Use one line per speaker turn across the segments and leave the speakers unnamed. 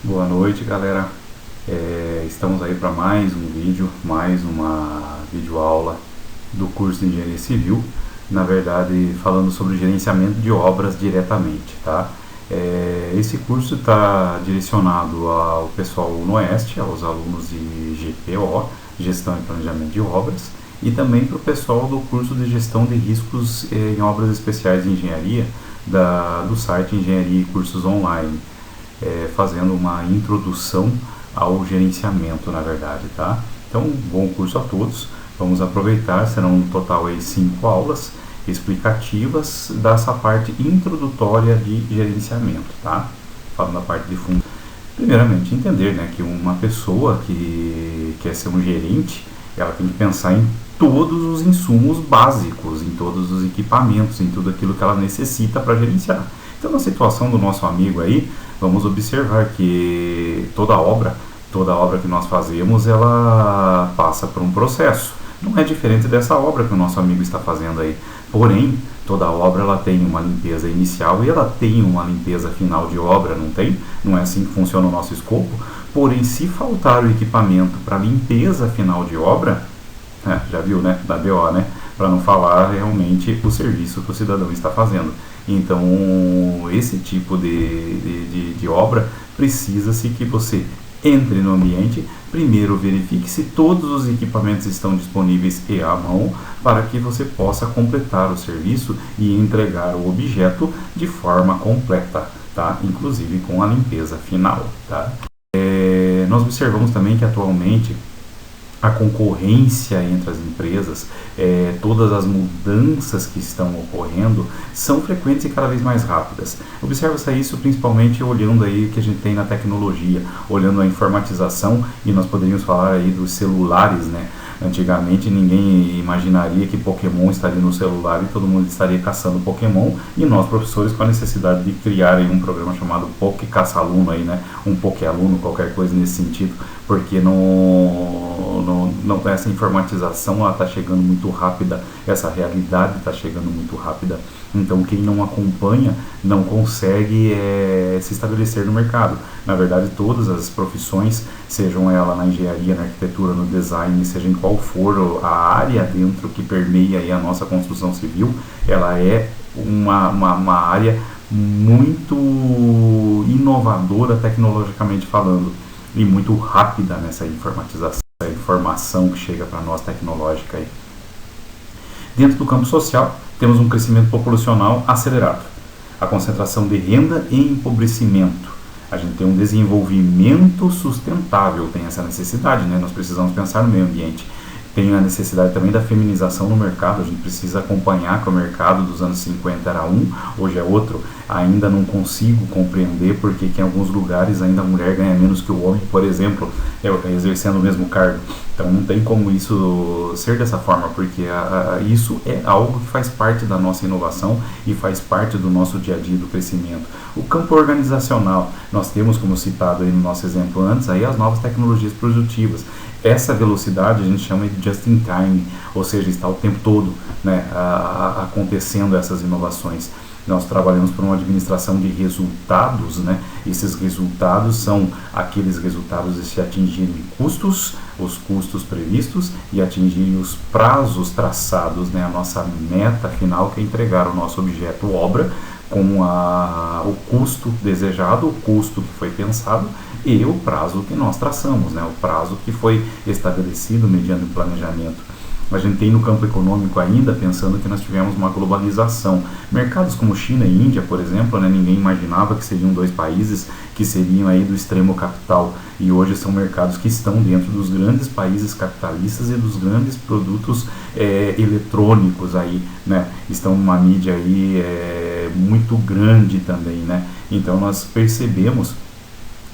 Boa noite, galera. Estamos aí para mais um vídeo, mais uma videoaula do curso de Engenharia Civil. Na verdade, falando sobre gerenciamento de obras diretamente, tá? Esse curso está direcionado ao pessoal no Oeste, aos alunos de GPO, Gestão e Planejamento de Obras, e também para o pessoal do curso de Gestão de Riscos em Obras Especiais de Engenharia do site Engenharia e Cursos Online, fazendo uma introdução ao gerenciamento, na verdade, tá? Então, bom curso a todos. Vamos aproveitar, serão no total aí 5 aulas explicativas dessa parte introdutória de gerenciamento, tá? Falando da parte de fundo. Primeiramente, entender, né, que uma pessoa que quer ser um gerente, ela tem que pensar em todos os insumos básicos, em todos os equipamentos, em tudo aquilo que ela necessita para gerenciar. Então, na situação do nosso amigo aí, vamos observar que toda obra que nós fazemos, ela passa por um processo. Não é diferente dessa obra que o nosso amigo está fazendo aí. Porém, toda obra ela tem uma limpeza inicial e ela tem uma limpeza final de obra, não tem? Não é assim que funciona o nosso escopo? Porém, se faltar o equipamento para limpeza final de obra, já viu, né? Da BO, né? Para não falar realmente o serviço que o cidadão está fazendo. Então, esse tipo de obra precisa-se que você entre no ambiente, primeiro verifique se todos os equipamentos estão disponíveis e à mão para que você possa completar o serviço e entregar o objeto de forma completa, tá? Inclusive com a limpeza final, tá? Nós observamos também que atualmente a concorrência entre as empresas, todas as mudanças que estão ocorrendo são frequentes e cada vez mais rápidas. Observa-se isso principalmente olhando aí o que a gente tem na tecnologia, olhando a informatização, e nós poderíamos falar aí dos celulares, né? Antigamente ninguém imaginaria que Pokémon estaria no celular e todo mundo estaria caçando Pokémon, e nós professores com a necessidade de criar aí um programa chamado Poké Caça-Aluno aí, né? Um Poké Aluno, qualquer coisa nesse sentido, porque essa informatização está chegando muito rápida, essa realidade está chegando muito rápida. Então, quem não acompanha não consegue se estabelecer no mercado. Na verdade, todas as profissões, sejam ela na engenharia, na arquitetura, no design, seja em qual for a área dentro que permeia aí a nossa construção civil, ela é uma área muito inovadora tecnologicamente falando e muito rápida nessa informatização, essa informação que chega para nós tecnológica aí. Dentro do campo social, temos um crescimento populacional acelerado, a concentração de renda e empobrecimento. A gente tem um desenvolvimento sustentável, tem essa necessidade, né? Nós precisamos pensar no meio ambiente. Tem a necessidade também da feminização no mercado, a gente precisa acompanhar que o mercado dos anos 50 era um, hoje é outro. Ainda não consigo compreender porque que em alguns lugares ainda a mulher ganha menos que o homem, por exemplo, exercendo o mesmo cargo. Então não tem como isso ser dessa forma, porque isso é algo que faz parte da nossa inovação e faz parte do nosso dia a dia do crescimento. O campo organizacional, nós temos, como citado aí no nosso exemplo antes, aí as novas tecnologias produtivas. Essa velocidade a gente chama de just in time, ou seja, está o tempo todo, né, acontecendo essas inovações. Nós trabalhamos por uma administração de resultados, né? Esses resultados são aqueles resultados de se atingirem custos, os custos previstos e atingirem os prazos traçados, né? A nossa meta final que é entregar o nosso objeto obra com o custo desejado, o custo que foi pensado e o prazo que nós traçamos, né? O prazo que foi estabelecido mediante o planejamento. A gente tem no campo econômico ainda, pensando que nós tivemos uma globalização. Mercados como China e Índia, por exemplo, né, ninguém imaginava que seriam dois países que seriam aí do extremo capital. E hoje são mercados que estão dentro dos grandes países capitalistas e dos grandes produtos eletrônicos aí, né? Estão numa mídia aí muito grande também, né? Então nós percebemos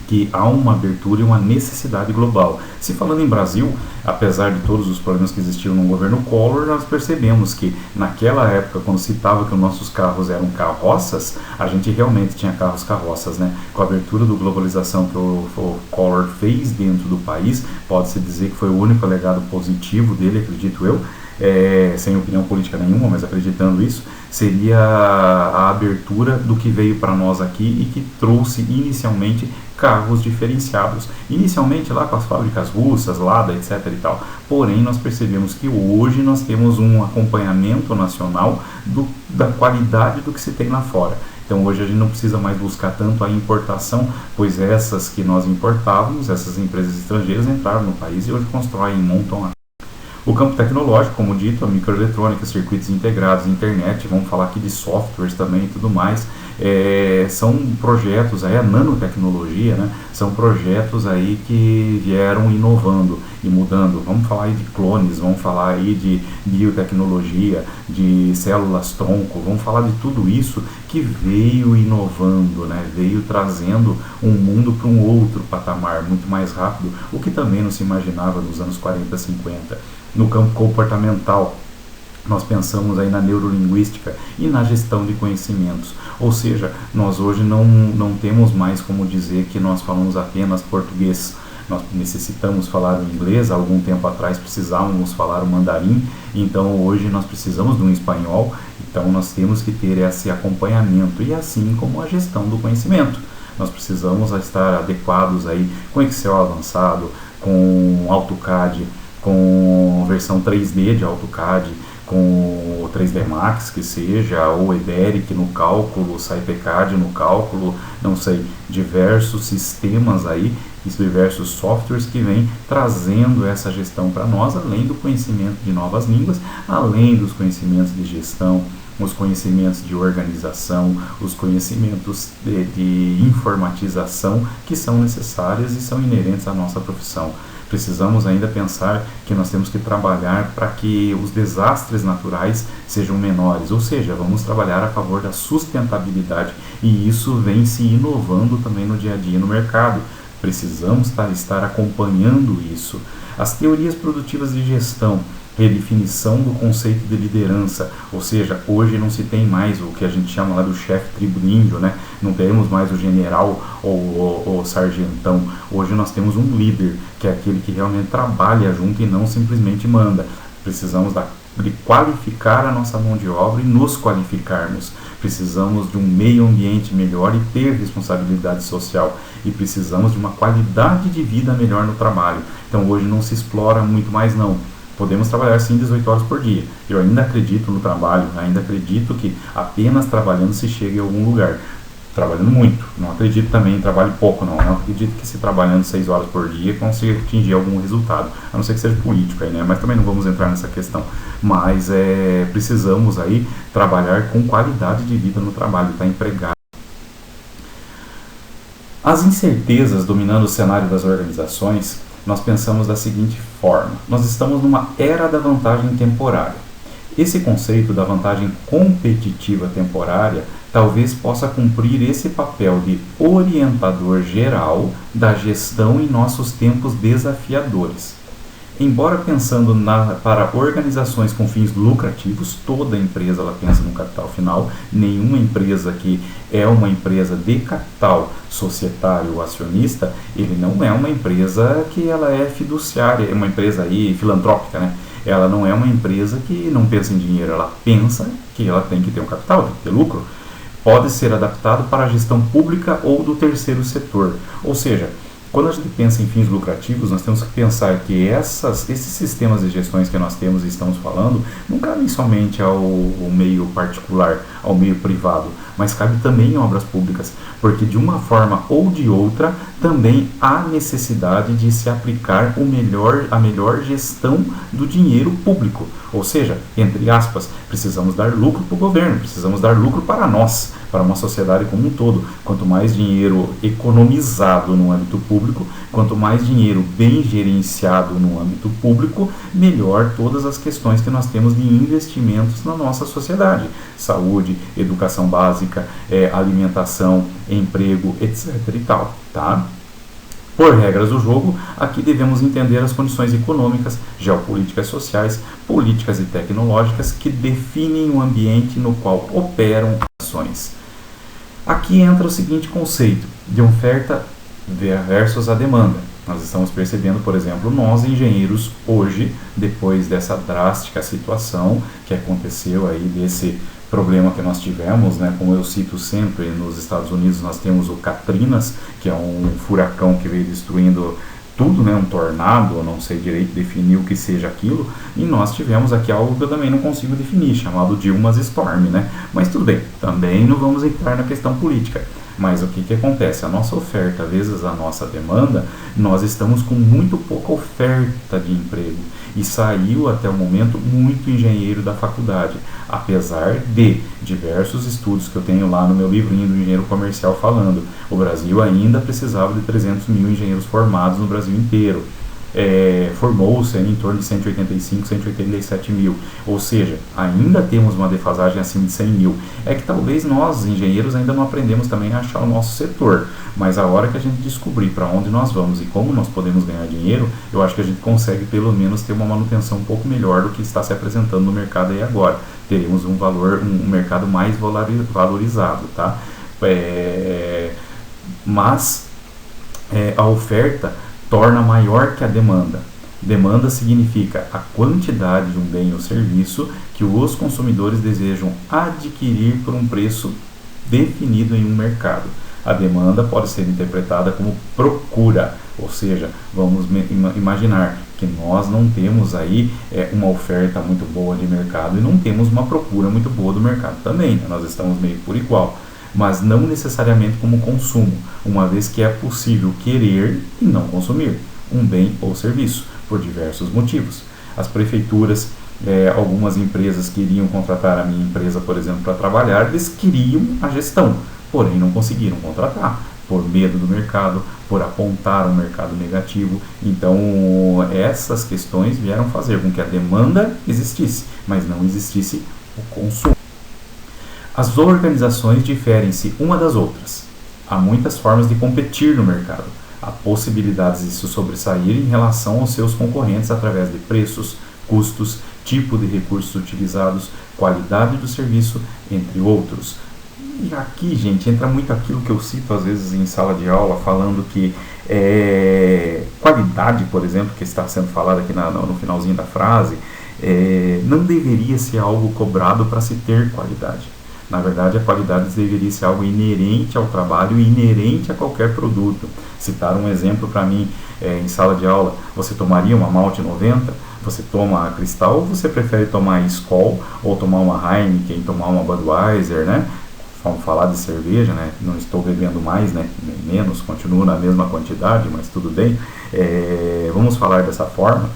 que há uma abertura e uma necessidade global. Se falando em Brasil, apesar de todos os problemas que existiam no governo Collor, nós percebemos que naquela época, quando citava que os nossos carros eram carroças, a gente realmente tinha carros carroças, né? Com a abertura do globalização que o Collor fez dentro do país, pode-se dizer que foi o único legado positivo dele, acredito eu. sem opinião política nenhuma, mas acreditando isso, seria a abertura do que veio para nós aqui e que trouxe inicialmente carros diferenciados. Inicialmente lá com as fábricas russas, Lada, etc. e tal. Porém, nós percebemos que hoje nós temos um acompanhamento nacional da qualidade do que se tem lá fora. Então hoje a gente não precisa mais buscar tanto a importação, pois essas que nós importávamos, essas empresas estrangeiras entraram no país e hoje constroem e montam. O campo tecnológico, como dito, a microeletrônica, circuitos integrados, internet, vamos falar aqui de softwares também e tudo mais, são projetos, a nanotecnologia, né, são projetos aí que vieram inovando e mudando. Vamos falar aí de clones, vamos falar aí de biotecnologia, de células-tronco, vamos falar de tudo isso que veio inovando, né, veio trazendo um mundo para um outro patamar, muito mais rápido, o que também não se imaginava nos anos 40, 50. No campo comportamental, nós pensamos aí na neurolinguística e na gestão de conhecimentos. Ou seja, nós hoje não temos mais como dizer que nós falamos apenas português. Nós necessitamos falar o inglês, há algum tempo atrás precisávamos falar o mandarim, então hoje nós precisamos de um espanhol, então nós temos que ter esse acompanhamento e assim como a gestão do conhecimento. Nós precisamos estar adequados aí com Excel avançado, com AutoCAD, com versão 3D de AutoCAD, com o 3D Max que seja, ou Ederic no cálculo, SciPCAD no cálculo, não sei, diversos sistemas aí, diversos softwares que vêm trazendo essa gestão para nós, além do conhecimento de novas línguas, além dos conhecimentos de gestão, os conhecimentos de organização, os conhecimentos de informatização que são necessários e são inerentes à nossa profissão. Precisamos ainda pensar que nós temos que trabalhar para que os desastres naturais sejam menores, ou seja, vamos trabalhar a favor da sustentabilidade e isso vem se inovando também no dia a dia no mercado. Precisamos estar acompanhando isso. As teorias produtivas de gestão, redefinição do conceito de liderança, ou seja, hoje não se tem mais o que a gente chama lá do chefe tribo-índio, né? Não temos mais o general ou o sargentão, hoje nós temos um líder, que é aquele que realmente trabalha junto e não simplesmente manda. Precisamos de qualificar a nossa mão de obra e nos qualificarmos. Precisamos de um meio ambiente melhor e ter responsabilidade social. E precisamos de uma qualidade de vida melhor no trabalho. Então hoje não se explora muito mais não. Podemos trabalhar sim 18 horas por dia. Eu ainda acredito no trabalho, ainda acredito que apenas trabalhando se chega em algum lugar. Trabalhando muito. Não acredito também em trabalho pouco, não. Não acredito que se trabalhando 6 horas por dia consiga atingir algum resultado. A não ser que seja político aí, né? Mas também não vamos entrar nessa questão. Mas precisamos aí trabalhar com qualidade de vida no trabalho, estar empregado. As incertezas dominando o cenário das organizações, nós pensamos da seguinte forma: nós estamos numa era da vantagem temporária. Esse conceito da vantagem competitiva temporária talvez possa cumprir esse papel de orientador geral da gestão em nossos tempos desafiadores. Embora pensando para organizações com fins lucrativos, toda empresa ela pensa no capital final, nenhuma empresa que é uma empresa de capital societário ou acionista, ele não é uma empresa que ela é fiduciária, é uma empresa aí filantrópica, né? Ela não é uma empresa que não pensa em dinheiro, ela pensa que ela tem que ter um capital, tem que ter lucro. Pode ser adaptado para a gestão pública ou do terceiro setor, ou seja, quando a gente pensa em fins lucrativos, nós temos que pensar que esses sistemas de gestões que nós temos e estamos falando não cabem somente ao meio particular, ao meio privado, mas cabe também em obras públicas, porque de uma forma ou de outra também há necessidade de se aplicar a melhor gestão do dinheiro público. Ou seja, entre aspas, precisamos dar lucro para o governo, precisamos dar lucro para nós, para uma sociedade como um todo. Quanto mais dinheiro economizado no âmbito público, quanto mais dinheiro bem gerenciado no âmbito público, melhor todas as questões que nós temos de investimentos na nossa sociedade. Saúde, educação básica, alimentação, emprego, etc. e tal, tá? Por regras do jogo, aqui devemos entender as condições econômicas, geopolíticas sociais, políticas e tecnológicas que definem o ambiente no qual operam ações. Aqui entra o seguinte conceito de oferta versus a demanda. Nós estamos percebendo, por exemplo, nós engenheiros hoje, depois dessa drástica situação que aconteceu aí, desse problema que nós tivemos, né, como eu cito sempre, nos Estados Unidos nós temos o Katrina, que é um furacão que veio destruindo tudo, né, um tornado, eu não sei direito definir o que seja aquilo, e nós tivemos aqui algo que eu também não consigo definir, chamado Dilma's Storm, né, mas tudo bem, também não vamos entrar na questão política. Mas o que acontece? A nossa oferta vezes a nossa demanda, nós estamos com muito pouca oferta de emprego. E saiu até o momento muito engenheiro da faculdade. Apesar de diversos estudos que eu tenho lá no meu livrinho do engenheiro comercial falando, o Brasil ainda precisava de 300 mil engenheiros formados no Brasil inteiro. Formou-se em torno de 185, 187 mil, ou seja, ainda temos uma defasagem acima de 100 mil. É que talvez nós, engenheiros, ainda não aprendemos também a achar o nosso setor, mas a hora que a gente descobrir para onde nós vamos e como nós podemos ganhar dinheiro, eu acho que a gente consegue pelo menos ter uma manutenção um pouco melhor do que está se apresentando no mercado aí agora. Teremos um mercado mais valorizado, tá? Mas a oferta torna maior que a demanda. Demanda significa a quantidade de um bem ou serviço que os consumidores desejam adquirir por um preço definido em um mercado. A demanda pode ser interpretada como procura, ou seja, vamos imaginar que nós não temos aí uma oferta muito boa de mercado e não temos uma procura muito boa do mercado também, né? Nós estamos meio por igual, mas não necessariamente como consumo, uma vez que é possível querer e não consumir um bem ou serviço, por diversos motivos. As prefeituras, algumas empresas queriam contratar a minha empresa, por exemplo, para trabalhar, eles queriam a gestão, porém não conseguiram contratar, por medo do mercado, por apontar um mercado negativo. Então, essas questões vieram fazer com que a demanda existisse, mas não existisse o consumo. As organizações diferem-se uma das outras. Há muitas formas de competir no mercado. Há possibilidades de se sobressair em relação aos seus concorrentes através de preços, custos, tipo de recursos utilizados, qualidade do serviço, entre outros. E aqui, gente, entra muito aquilo que eu cito às vezes em sala de aula, falando que qualidade, por exemplo, que está sendo falado aqui no finalzinho da frase, não deveria ser algo cobrado para se ter qualidade. Na verdade, a qualidade deveria ser algo inerente ao trabalho e inerente a qualquer produto. Citar um exemplo para mim, em sala de aula, você tomaria uma Malte 90? Você toma a Cristal ou você prefere tomar a Skol ou tomar uma Heineken, tomar uma Budweiser, né? Vamos falar de cerveja, né? Não estou bebendo mais, né? Nem menos, continuo na mesma quantidade, mas tudo bem. Vamos falar dessa forma.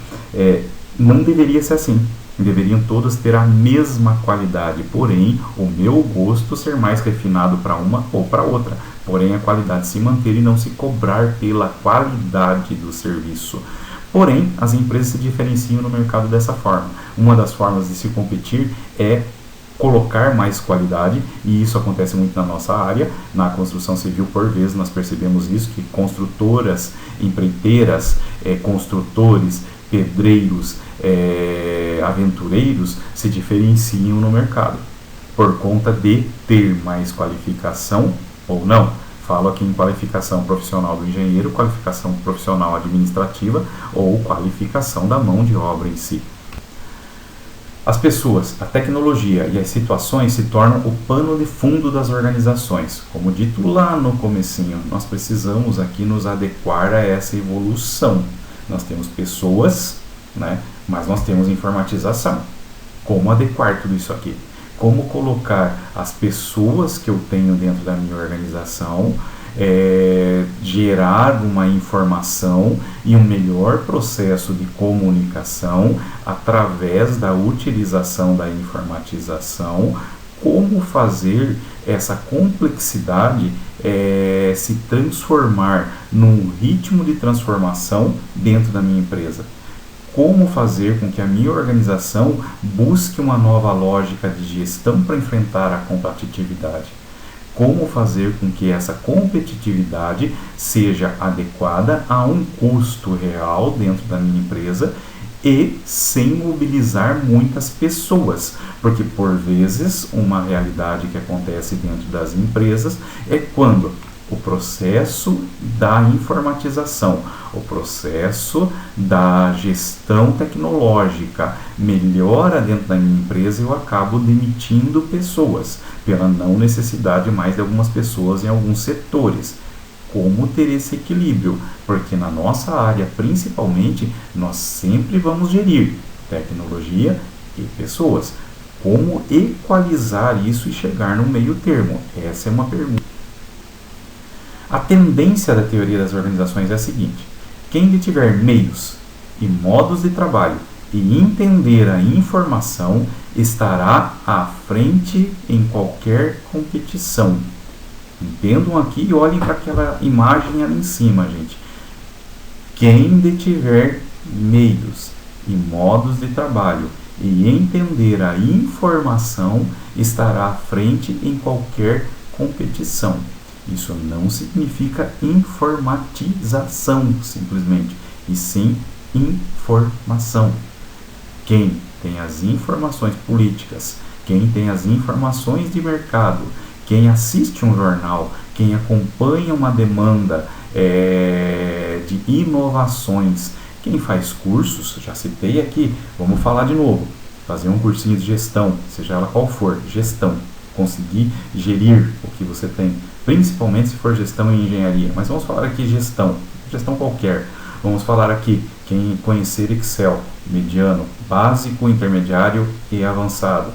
Não deveria ser assim. Deveriam todas ter a mesma qualidade, porém o meu gosto ser mais refinado para uma ou para outra, porém a qualidade se manter e não se cobrar pela qualidade do serviço. Porém, as empresas se diferenciam no mercado dessa forma. Uma das formas de se competir é colocar mais qualidade, e isso acontece muito na nossa área, na construção civil. Por vezes nós percebemos isso, que construtoras, empreiteiras, construtores, pedreiros, aventureiros se diferenciam no mercado por conta de ter mais qualificação ou não. Falo aqui em qualificação profissional do engenheiro, qualificação profissional administrativa ou qualificação da mão de obra em si. As pessoas, a tecnologia e as situações se tornam o pano de fundo das organizações. Como dito lá no comecinho, nós precisamos aqui nos adequar a essa evolução. Nós temos pessoas, né, mas nós temos informatização. Como adequar tudo isso aqui? Como colocar as pessoas que eu tenho dentro da minha organização, gerar uma informação e um melhor processo de comunicação através da utilização da informatização, como fazer essa complexidade se transformar num ritmo de transformação dentro da minha empresa. Como fazer com que a minha organização busque uma nova lógica de gestão para enfrentar a competitividade. Como fazer com que essa competitividade seja adequada a um custo real dentro da minha empresa e sem mobilizar muitas pessoas, porque por vezes uma realidade que acontece dentro das empresas é quando o processo da informatização, o processo da gestão tecnológica melhora dentro da minha empresa e eu acabo demitindo pessoas, pela não necessidade mais de algumas pessoas em alguns setores. Como ter esse equilíbrio? Porque na nossa área, principalmente, nós sempre vamos gerir tecnologia e pessoas. Como equalizar isso e chegar no meio termo? Essa é uma pergunta. A tendência da teoria das organizações é a seguinte: quem tiver meios e modos de trabalho e entender a informação estará à frente em qualquer competição. Entendam aqui e olhem para aquela imagem ali em cima, gente. Quem tiver meios e modos de trabalho e entender a informação estará à frente em qualquer competição. Isso não significa informatização, simplesmente, e sim informação. Quem tem as informações políticas, quem tem as informações de mercado, quem assiste um jornal, quem acompanha uma demanda de inovações, quem faz cursos, já citei aqui, vamos falar de novo, fazer um cursinho de gestão, seja ela qual for, gestão, conseguir gerir o que você tem, principalmente se for gestão em engenharia, mas vamos falar aqui gestão qualquer, vamos falar aqui quem conhecer Excel, mediano, básico, intermediário e avançado,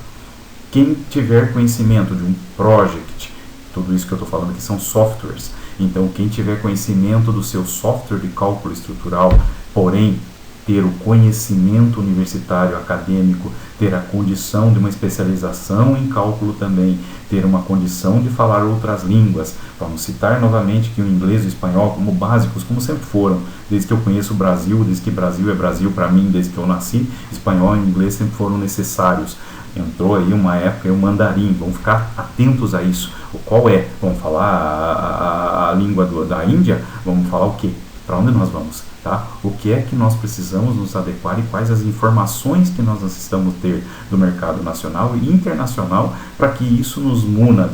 quem tiver conhecimento de um project, tudo isso que eu estou falando aqui são softwares, então quem tiver conhecimento do seu software de cálculo estrutural, porém ter o conhecimento universitário acadêmico, ter a condição de uma especialização em cálculo também, ter uma condição de falar outras línguas. Vamos citar novamente que o inglês e o espanhol como básicos, como sempre foram, desde que eu conheço o Brasil, desde que Brasil é Brasil para mim, desde que eu nasci, espanhol e inglês sempre foram necessários. Entrou aí uma época o mandarim, vamos ficar atentos a isso. Qual é? Vamos falar a língua da Índia? Vamos falar o quê? Para onde nós vamos? Tá? O que é que nós precisamos nos adequar e quais as informações que nós necessitamos ter do mercado nacional e internacional para que isso nos muna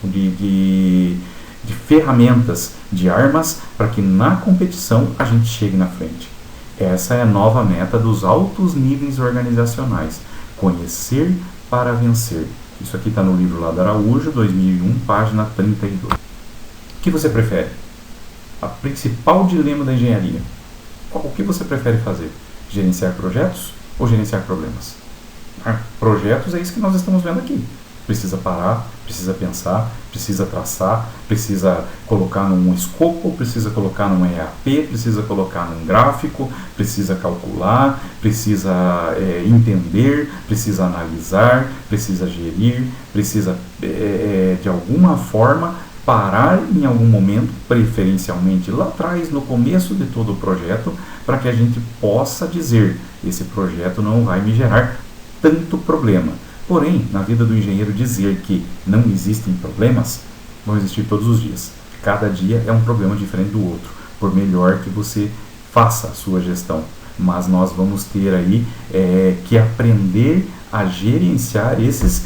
de ferramentas, de armas, para que na competição a gente chegue na frente. Essa é a nova meta dos altos níveis organizacionais. Conhecer para vencer. Isso aqui está no livro lá da Araújo, 2001, página 32. O que você prefere? A principal dilema da engenharia. O que você prefere fazer? Gerenciar projetos ou gerenciar problemas? Projetos é isso que nós estamos vendo aqui. Precisa parar, precisa pensar, precisa traçar, precisa colocar num escopo, precisa colocar num EAP, precisa colocar num gráfico, precisa calcular, precisa entender, precisa analisar, precisa gerir, precisa de alguma forma parar em algum momento, preferencialmente lá atrás, no começo de todo o projeto, para que a gente possa dizer, esse projeto não vai me gerar tanto problema. Porém, na vida do engenheiro dizer que não existem problemas, vão existir todos os dias. Cada dia é um problema diferente do outro, por melhor que você faça a sua gestão. Mas nós vamos ter aí que aprender a gerenciar esses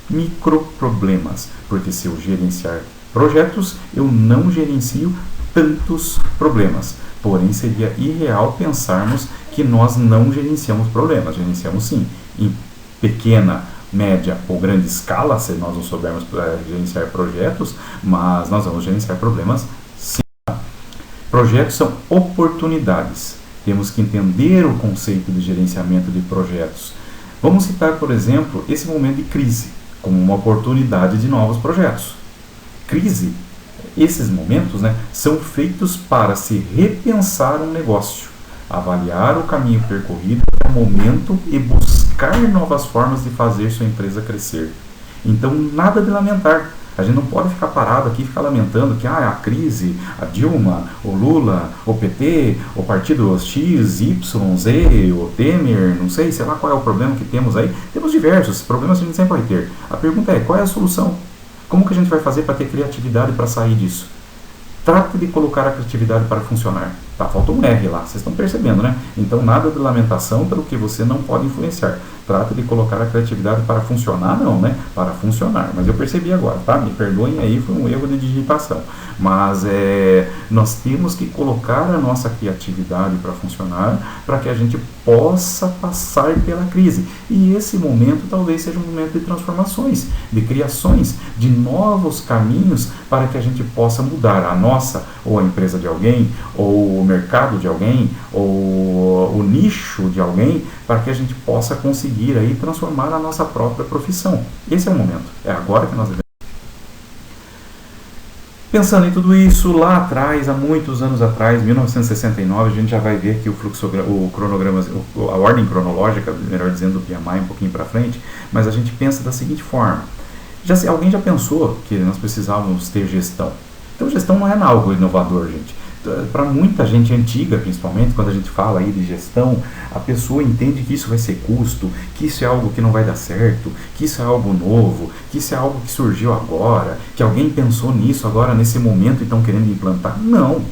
microproblemas, porque se eu gerenciar projetos, eu não gerencio tantos problemas. Porém, seria irreal pensarmos que nós não gerenciamos problemas. Gerenciamos sim, em pequena, média ou grande escala, se nós não soubermos gerenciar projetos, mas nós vamos gerenciar problemas sim. Projetos são oportunidades. Temos que entender o conceito de gerenciamento de projetos. Vamos citar, por exemplo, esse momento de crise como uma oportunidade de novos projetos. Crise, esses momentos, são feitos para se repensar um negócio, avaliar o caminho percorrido no momento e buscar novas formas de fazer sua empresa crescer. Então, nada de lamentar. A gente não pode ficar parado aqui e ficar lamentando que a crise, a Dilma, o Lula, o PT, o partido X, Y, Z, o Temer, não sei lá qual é o problema que temos aí. Temos diversos problemas que a gente sempre vai ter. A pergunta é, qual é a solução? Como que a gente vai fazer para ter criatividade para sair disso? Trate de colocar a criatividade para funcionar. Tá, falta um R lá, vocês estão percebendo, né? Então, nada de lamentação pelo que você não pode influenciar. Trata de colocar a criatividade para funcionar, não, né? Para funcionar. Mas eu percebi agora, tá? Me perdoem aí, foi um erro de digitação. Mas nós temos que colocar a nossa criatividade para funcionar, para que a gente possa passar pela crise. E esse momento talvez seja um momento de transformações, de criações, de novos caminhos para que a gente possa mudar a nossa, ou a empresa de alguém, ou o mercado de alguém, ou o nicho de alguém, para que a gente possa conseguir aí transformar a nossa própria profissão. Esse é o momento, é agora que nós devemos. Pensando em tudo isso, lá atrás, há muitos anos atrás, 1969, a gente já vai ver que o cronograma, a ordem cronológica, melhor dizendo, do PMI um pouquinho para frente, mas a gente pensa da seguinte forma. Alguém já pensou que nós precisávamos ter gestão? Então, gestão não é algo inovador, gente. Para muita gente antiga, principalmente, quando a gente fala aí de gestão, a pessoa entende que isso vai ser custo, que isso é algo que não vai dar certo, que isso é algo novo, que isso é algo que surgiu agora, que alguém pensou nisso agora, nesse momento, e estão querendo implantar. Não,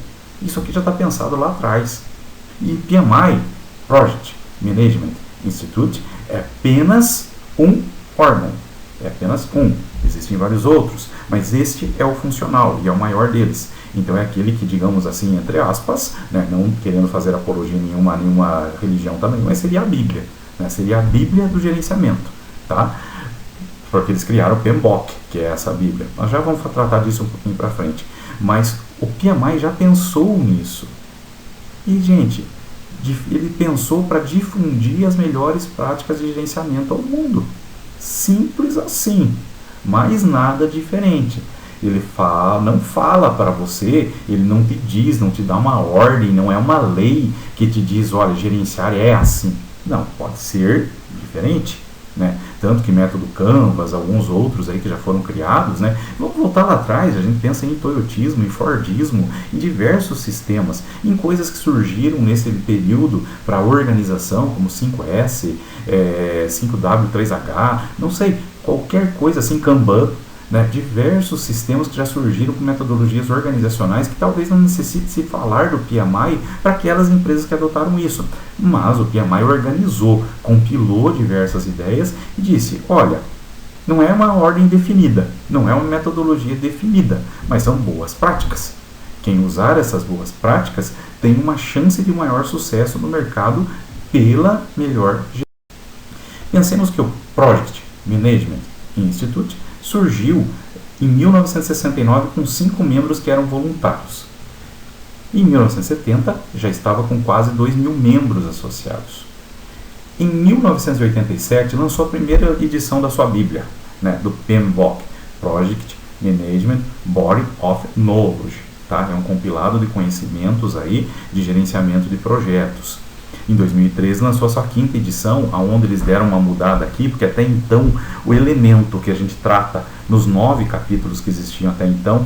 isso aqui já está pensado lá atrás. E PMI, Project Management Institute, é apenas um órgão, é apenas um. Existem vários outros, mas este é o funcional e é o maior deles. Então é aquele que, digamos assim, entre aspas, né, não querendo fazer apologia a nenhuma religião também, mas seria a Bíblia. Né, seria a Bíblia do gerenciamento. Tá? Porque eles criaram o PMBOK, que é essa Bíblia. Nós já vamos tratar disso um pouquinho para frente. Mas o PMI já pensou nisso. E, gente, ele pensou para difundir as melhores práticas de gerenciamento ao mundo. Simples assim. Mais nada diferente. Ele não fala para você, ele não te diz, não te dá uma ordem, não é uma lei que te diz, olha, gerenciar é assim. Não, pode ser diferente, né? Tanto que método Canvas, alguns outros aí que já foram criados, né? Vamos voltar lá atrás, a gente pensa em toyotismo, em fordismo, em diversos sistemas, em coisas que surgiram nesse período para organização, como 5S, 5W, 3H, não sei, qualquer coisa assim, Kanban, né, diversos sistemas que já surgiram com metodologias organizacionais que talvez não necessite se falar do PMI para aquelas empresas que adotaram isso. Mas o PMI organizou, compilou diversas ideias e disse, olha, não é uma ordem definida, não é uma metodologia definida, mas são boas práticas. Quem usar essas boas práticas tem uma chance de maior sucesso no mercado pela melhor gestão. Pensemos que o Project Management Institute surgiu em 1969 com 5 membros que eram voluntários. Em 1970 já estava com quase 2.000 membros associados. Em 1987 lançou a primeira edição da sua Bíblia, né, do PMBOK, Project Management Body of Knowledge. Tá? É um compilado de conhecimentos aí de gerenciamento de projetos. Em 2013 lançou a sua 5ª edição, onde eles deram uma mudada aqui, porque até então o elemento que a gente trata nos 9 capítulos que existiam até então,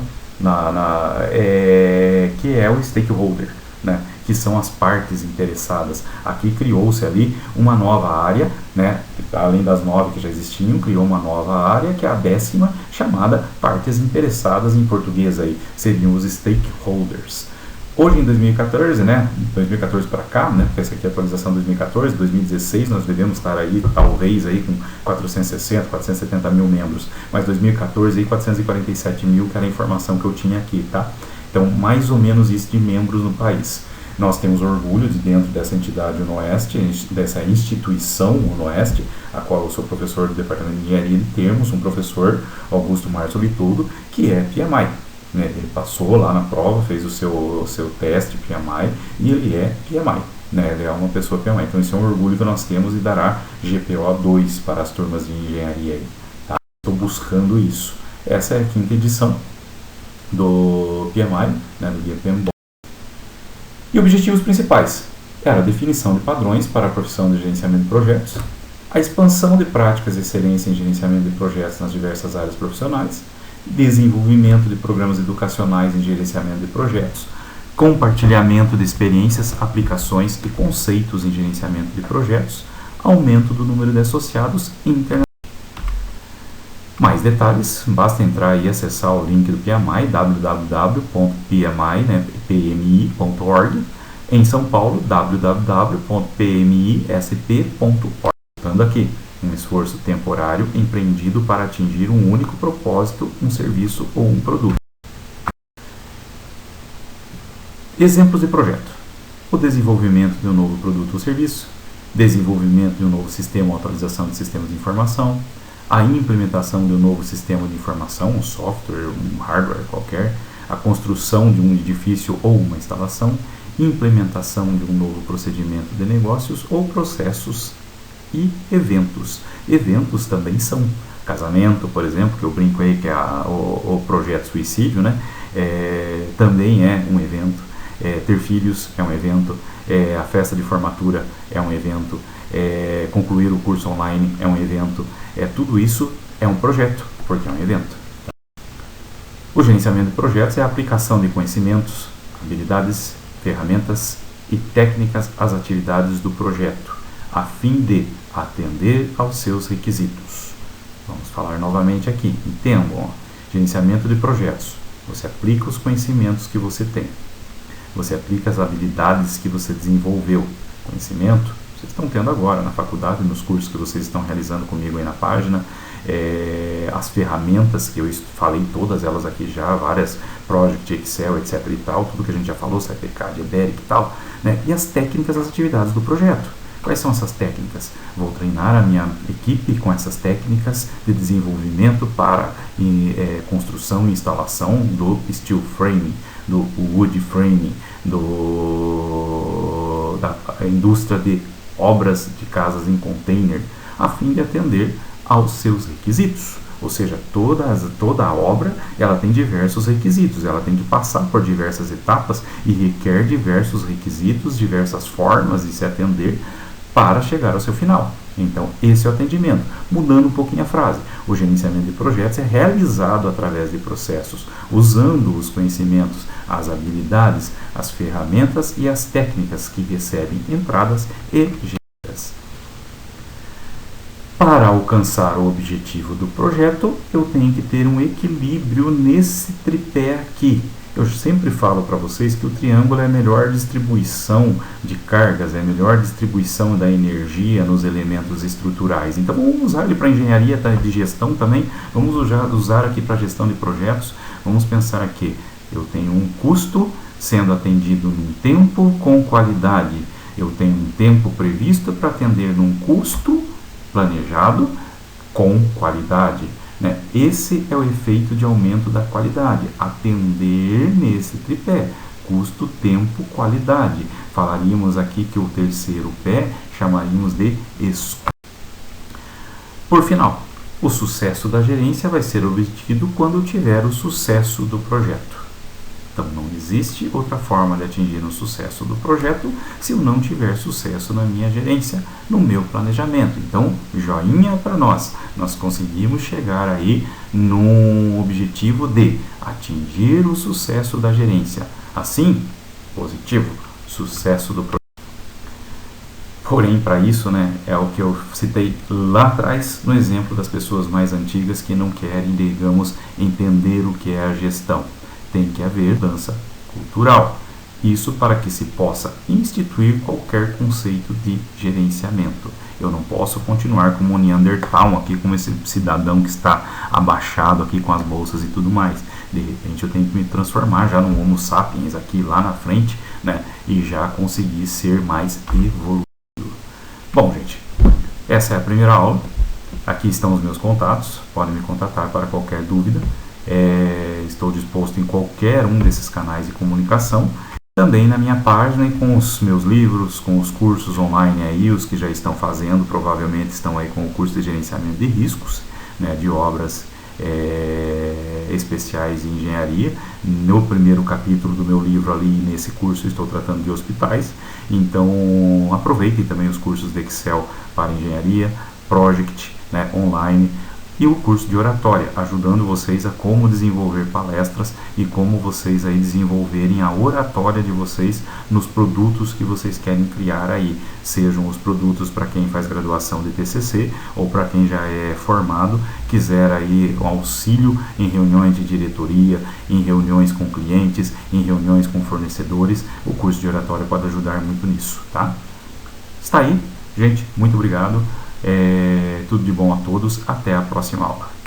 que é o stakeholder, né, que são as partes interessadas. Aqui criou-se ali uma nova área, né, além das 9 que já existiam, criou uma nova área, que é a 10ª, chamada partes interessadas, em português aí, seriam os stakeholders. Hoje, em 2014, né, 2014 para cá, né, porque essa aqui é a atualização de 2014, 2016 nós devemos estar aí, talvez, aí com 460, 470 mil membros, mas 2014 aí 447 mil, que era a informação que eu tinha aqui, tá? Então, mais ou menos isso de membros no país. Nós temos orgulho de dentro dessa entidade UNOeste, dessa instituição UNOeste, a qual eu sou professor do Departamento de Engenharia, e temos um professor, Augusto Márcio Litudo, que é PMI. Né, ele passou lá na prova, fez o seu teste PMI e ele é PMI, né, ele é uma pessoa PMI. Então isso é um orgulho que nós temos e dará GPO 2 para as turmas de engenharia aí, tá? Estou buscando isso. Essa é a 5ª edição do PMI, né, do guia PMBOK. E objetivos principais era a definição de padrões para a profissão de gerenciamento de projetos, a expansão de práticas de excelência em gerenciamento de projetos nas diversas áreas profissionais, desenvolvimento de programas educacionais em gerenciamento de projetos, compartilhamento de experiências, aplicações e conceitos em gerenciamento de projetos, aumento do número de associados internacionais. Mais detalhes, basta entrar e acessar o link do PMI, www.pmi.org, Em São Paulo, www.pmisp.org. Voltando aqui, um esforço temporário empreendido para atingir um único propósito, um serviço ou um produto. Exemplos de projeto: o desenvolvimento de um novo produto ou serviço, desenvolvimento de um novo sistema ou atualização de sistemas de informação, a implementação de um novo sistema de informação, um software, um hardware qualquer, a construção de um edifício ou uma instalação, implementação de um novo procedimento de negócios ou processos e eventos. Eventos também são casamento, por exemplo, que eu brinco aí que é o projeto suicídio, né? Também é um evento. Ter filhos é um evento. A festa de formatura é um evento. Concluir o curso online é um evento. Tudo isso é um projeto, porque é um evento. O gerenciamento de projetos é a aplicação de conhecimentos, habilidades, ferramentas e técnicas às atividades do projeto, a fim de atender aos seus requisitos. Vamos falar novamente aqui. Entendam, gerenciamento de projetos. Você aplica os conhecimentos que você tem. Você aplica as habilidades que você desenvolveu. Conhecimento, vocês estão tendo agora na faculdade, nos cursos que vocês estão realizando comigo aí na página. As ferramentas que eu falei, todas elas aqui já, várias, Project, Excel, etc e tal, tudo que a gente já falou, CPCAD, EBERIC e tal, né? E as técnicas, as atividades do projeto. Quais são essas técnicas? Vou treinar a minha equipe com essas técnicas de desenvolvimento para construção e instalação do steel frame, do wood frame, da indústria de obras de casas em container, a fim de atender aos seus requisitos. Ou seja, toda a obra ela tem diversos requisitos, ela tem que passar por diversas etapas e requer diversos requisitos, diversas formas de se atender para chegar ao seu final. Então, esse é o atendimento. Mudando um pouquinho a frase, o gerenciamento de projetos é realizado através de processos, usando os conhecimentos, as habilidades, as ferramentas e as técnicas que recebem entradas e geradas. Para alcançar o objetivo do projeto, eu tenho que ter um equilíbrio nesse tripé aqui. Eu sempre falo para vocês que o triângulo é a melhor distribuição de cargas, é a melhor distribuição da energia nos elementos estruturais. Então vamos usar ele para engenharia de gestão também, vamos usar aqui para gestão de projetos. Vamos pensar aqui, eu tenho um custo sendo atendido num tempo com qualidade. Eu tenho um tempo previsto para atender num custo planejado com qualidade. Esse é o efeito de aumento da qualidade, atender nesse tripé, custo, tempo, qualidade. Falaríamos aqui que o terceiro pé chamaríamos de escopo. Por final, o sucesso da gerência vai ser obtido quando eu tiver o sucesso do projeto. Então não existe outra forma de atingir o sucesso do projeto se eu não tiver sucesso na minha gerência, no meu planejamento. Então, joinha para nós. Nós conseguimos chegar aí no objetivo de atingir o sucesso da gerência. Assim, positivo, sucesso do projeto. Porém, para isso, é o que eu citei lá atrás, no exemplo das pessoas mais antigas que não querem, digamos, entender o que é a gestão. Tem que haver mudança cultural. Isso para que se possa instituir qualquer conceito de gerenciamento. Eu não posso continuar como um Neandertal aqui, como esse cidadão que está abaixado aqui com as bolsas e tudo mais. De repente eu tenho que me transformar já no Homo sapiens aqui lá na frente, e já conseguir ser mais evoluído. Bom, gente, essa é a primeira aula. Aqui estão os meus contatos, podem me contatar para qualquer dúvida. Estou disposto em qualquer um desses canais de comunicação, também na minha página e com os meus livros, com os cursos online aí, os que já estão fazendo, provavelmente estão aí com o curso de gerenciamento de riscos, de obras especiais em engenharia. No primeiro capítulo do meu livro ali, nesse curso, estou tratando de hospitais, então aproveitem também os cursos de Excel para engenharia, Project, online, e o curso de oratória, ajudando vocês a como desenvolver palestras e como vocês aí desenvolverem a oratória de vocês nos produtos que vocês querem criar aí, sejam os produtos para quem faz graduação de TCC ou para quem já é formado, quiser aí um auxílio em reuniões de diretoria, em reuniões com clientes, em reuniões com fornecedores, o curso de oratória pode ajudar muito nisso, tá? Está aí, gente, muito obrigado. Tudo de bom a todos, até a próxima aula.